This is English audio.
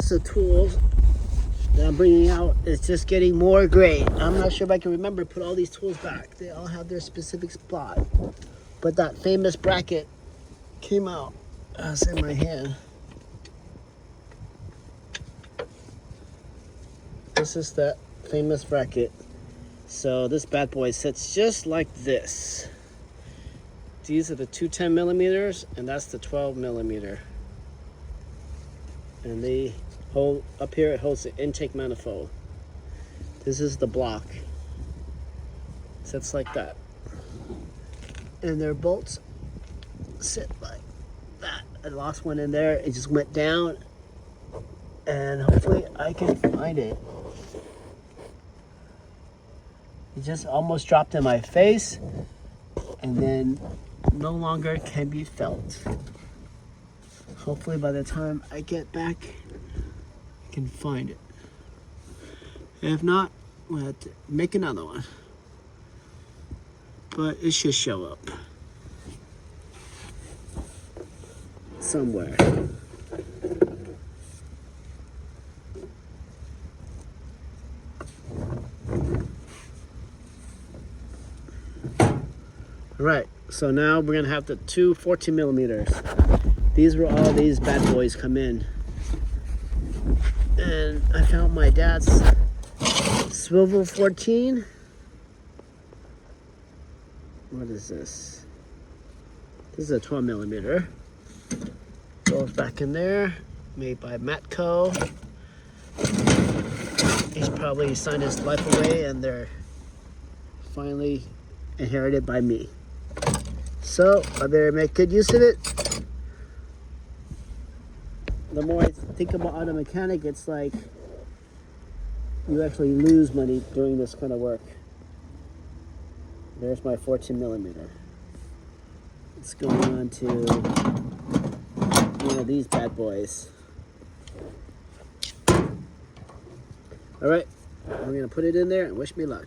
box of tools that I'm bringing out is just getting more gray. I'm not sure if I can remember to put all these tools back. They all have their specific spot. But that famous bracket came out. It's in my hand. This is that famous bracket. So this bad boy sits just like this. These are the two 10 millimeters, and that's the 12 millimeter. And they hold, up here it holds the intake manifold. This is the block. Sits like that. And their bolts sit like that. I lost one in there, it just went down. And hopefully I can find it. It just almost dropped in my face, and then no longer can be felt. Hopefully by the time I get back, I can find it. If not, we'll have to make another one. But it should show up somewhere. All right, so now we're gonna have the two 14 millimeters. These were all these bad boys come in. And I found my dad's swivel 14. What is this? This is a 12 millimeter. Goes back in there, made by Matco. He's probably signed his life away and they're finally inherited by me. So I better make good use of it. The more I think about auto mechanic, it's like you actually lose money doing this kind of work. There's my 14 millimeter. Let's go on to one of these bad boys. All right, I'm gonna put it in there and wish me luck.